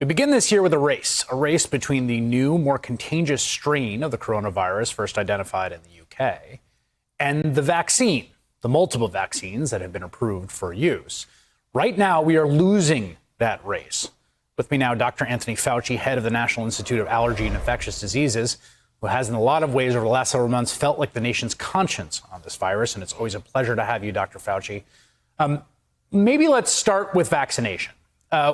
We begin this year with a race between the new, more contagious strain of the coronavirus first identified in the UK and the vaccine, the multiple vaccines that have been approved for use. Right now, we are losing that race. With me now, Dr. Anthony Fauci, head of the National Institute of Allergy and Infectious Diseases, who has in a lot of ways over the last several months felt like the nation's conscience on this virus. And it's always a pleasure to have you, Dr. Fauci. Maybe let's start with vaccination.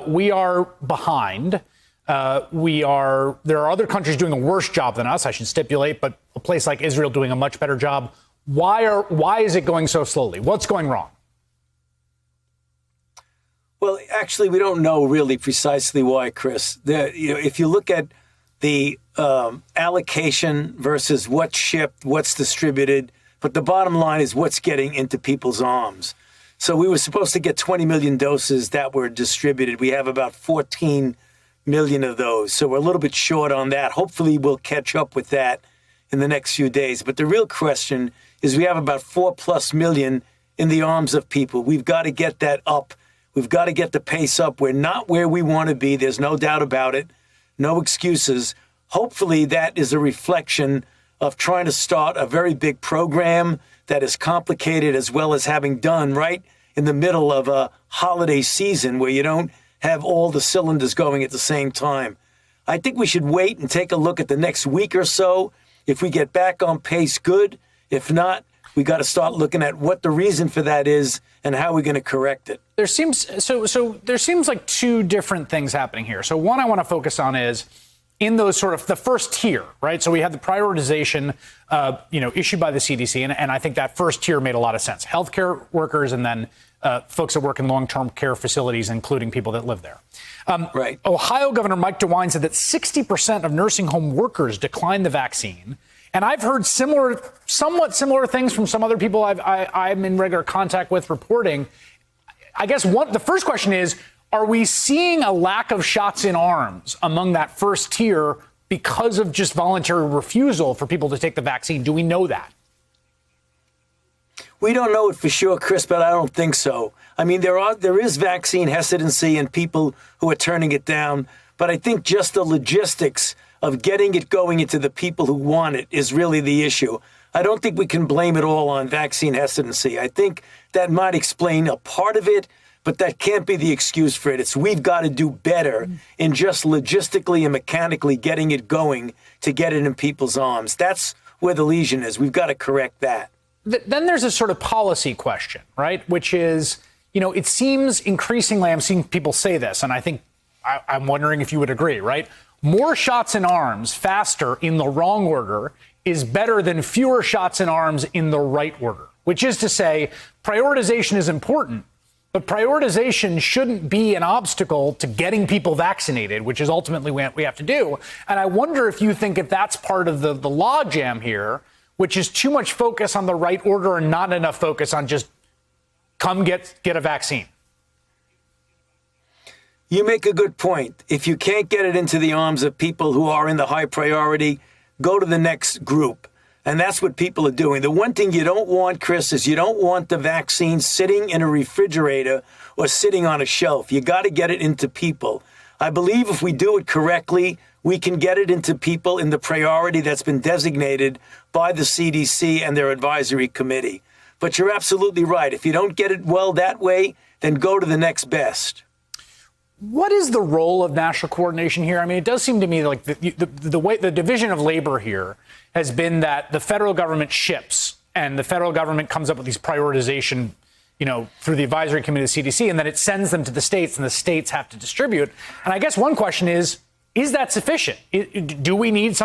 We are behind. There are other countries doing a worse job than us, I should stipulate, but a place like Israel doing a much better job. Why is it going so slowly? What's going wrong? Well, actually, we don't know really precisely why, Chris. If you look at the allocation versus what's shipped, what's distributed, but the bottom line is what's getting into people's arms. So we were supposed to get 20 million doses that were distributed. We have about 14 million of those. So we're a little bit short on that. Hopefully we'll catch up with that in the next few days. But the real question is we have about 4+ million in the arms of people. We've got to get that up. We've got to get the pace up. We're not where we want to be. There's no doubt about it. No excuses. Hopefully that is a reflection of trying to start a very big program that is complicated, as well as having done right in the middle of a holiday season where you don't have all the cylinders going at the same time. I think we should wait and take a look at the next week or so. If we get back on pace, good. If not, we got to start looking at what the reason for that is and how we're going to correct it. There seems like two different things happening here. So one I want to focus on is in those sort of the first tier, right? So we had the prioritization, issued by the CDC, and I think that first tier made a lot of sense. Healthcare workers and then folks that work in long-term care facilities, including people that live there. Right. Ohio Governor Mike DeWine said that 60% of nursing home workers declined the vaccine. And I've heard somewhat similar things from some other people I'm in regular contact with reporting. I guess the first question is, are we seeing a lack of shots in arms among that first tier because of just voluntary refusal for people to take the vaccine? Do we know that? We don't know it for sure, Chris, but I don't think so. I mean, there is vaccine hesitancy and people who are turning it down. But I think just the logistics of getting it going into the people who want it is really the issue. I don't think we can blame it all on vaccine hesitancy. I think that might explain a part of it, but that can't be the excuse for it. We've got to do better in just logistically and mechanically getting it going to get it in people's arms. That's where the lesion is. We've got to correct that. Then there's a sort of policy question, right? Which is, it seems increasingly, I'm seeing people say this, and I think I'm wondering if you would agree, right? More shots in arms faster in the wrong order is better than fewer shots in arms in the right order, which is to say prioritization is important, but prioritization shouldn't be an obstacle to getting people vaccinated, which is ultimately what we have to do. And I wonder if you think if that's part of the logjam here, which is too much focus on the right order and not enough focus on just come get a vaccine. You make a good point. If you can't get it into the arms of people who are in the high priority, go to the next group. And that's what people are doing. The one thing you don't want, Chris, is you don't want the vaccine sitting in a refrigerator or sitting on a shelf. You got to get it into people. I believe if we do it correctly, we can get it into people in the priority that's been designated by the CDC and their advisory committee. But you're absolutely right. If you don't get it well that way, then go to the next best. What is the role of national coordination here? I mean, it does seem to me like the way the division of labor here has been that the federal government ships and the federal government comes up with these prioritization, through the advisory committee of the CDC, and then it sends them to the states and the states have to distribute. And I guess one question is that sufficient? Do we need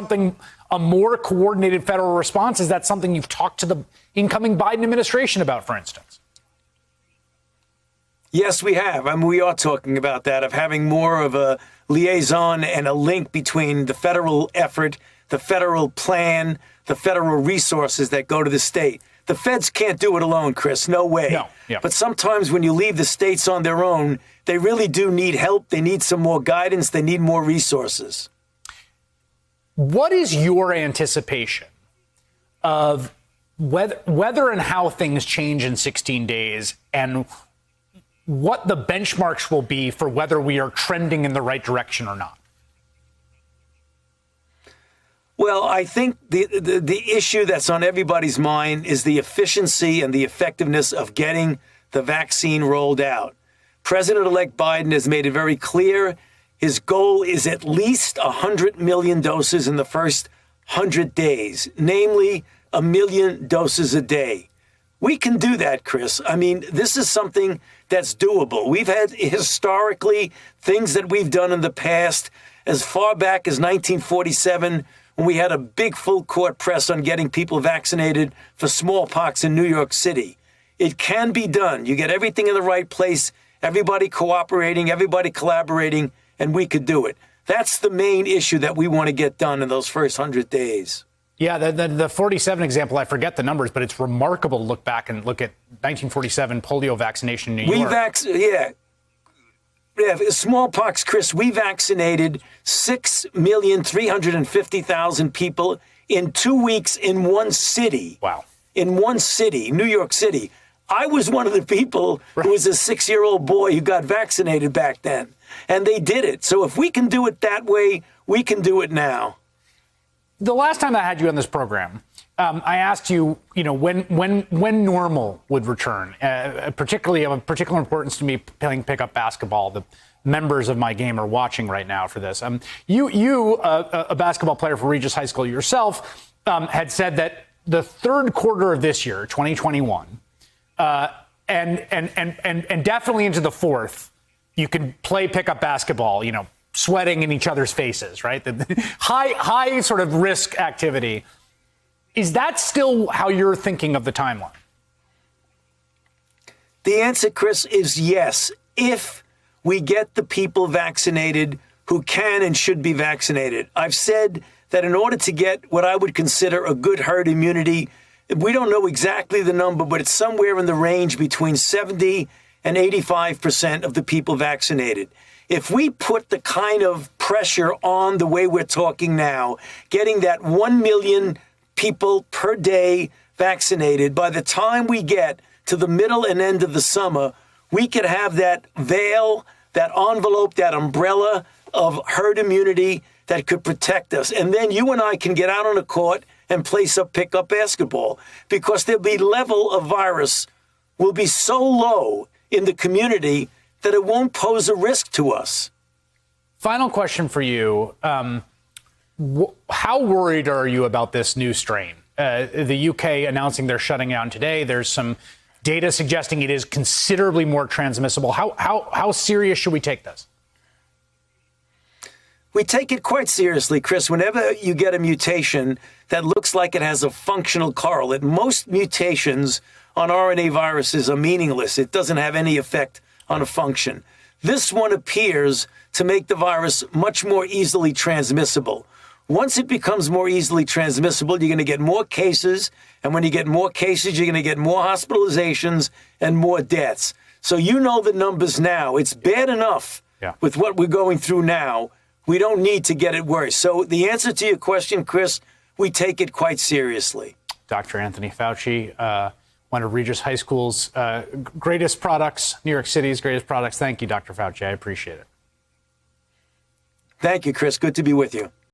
a more coordinated federal response? Is that something you've talked to the incoming Biden administration about, for instance? Yes, we have. I mean, we are talking about that, of having more of a liaison and a link between the federal effort, the federal plan, the federal resources that go to the state. The feds can't do it alone, Chris. No way. No. Yeah. But sometimes when you leave the states on their own, they really do need help. They need some more guidance. They need more resources. What is your anticipation of whether and how things change in 16 days, and what the benchmarks will be for whether we are trending in the right direction or not? Well, I think the issue that's on everybody's mind is the efficiency and the effectiveness of getting the vaccine rolled out. President-elect Biden has made it very clear his goal is at least 100 million doses in the first 100 days, namely 1 million doses a day. We can do that, Chris. I mean, this is something that's doable. We've had historically things that we've done in the past as far back as 1947 when we had a big full court press on getting people vaccinated for smallpox in New York City. It can be done. You get everything in the right place, everybody cooperating, everybody collaborating, and we could do it. That's the main issue that we want to get done in those first 100 days. Yeah, the 47 example, I forget the numbers, but it's remarkable to look back and look at 1947 polio vaccination in New York. Smallpox, Chris, we vaccinated 6,350,000 people in 2 weeks in one city. Wow. In one city, New York City. I was one of the people who was a 6-year-old boy who got vaccinated back then. And they did it. So if we can do it that way, we can do it now. The last time I had you on this program, I asked you, when normal would return, particularly of particular importance to me playing pickup basketball. The members of my game are watching right now for this. You, a basketball player for Regis High School yourself, had said that the third quarter of this year, 2021, and definitely into the fourth, you can play pickup basketball, sweating in each other's faces, right? The high sort of risk activity. Is that still how you're thinking of the timeline? The answer, Chris, is yes. If we get the people vaccinated who can and should be vaccinated. I've said that in order to get what I would consider a good herd immunity, we don't know exactly the number, but it's somewhere in the range between 70 and 85% of the people vaccinated. If we put the kind of pressure on the way we're talking now, getting that 1 million people per day vaccinated, by the time we get to the middle and end of the summer, we could have that veil, that envelope, that umbrella of herd immunity that could protect us. And then you and I can get out on the court and play some pickup basketball because there'll be level of virus will be so low in the community that it won't pose a risk to us. Final question for you. How worried are you about this new strain? The UK announcing they're shutting down today. There's some data suggesting it is considerably more transmissible. How serious should we take this? We take it quite seriously, Chris. Whenever you get a mutation that looks like it has a functional correlate, most mutations on RNA viruses are meaningless. It doesn't have any effect on a function. This one appears to make the virus much more easily transmissible. Once it becomes more easily transmissible, you're going to get more cases. And when you get more cases, you're going to get more hospitalizations and more deaths. So you know the numbers now. It's bad enough with what we're going through now. We don't need to get it worse. So the answer to your question, Chris, we take it quite seriously. Dr. Anthony Fauci, one of Regis High School's greatest products, New York City's greatest products. Thank you, Dr. Fauci. I appreciate it. Thank you, Chris. Good to be with you.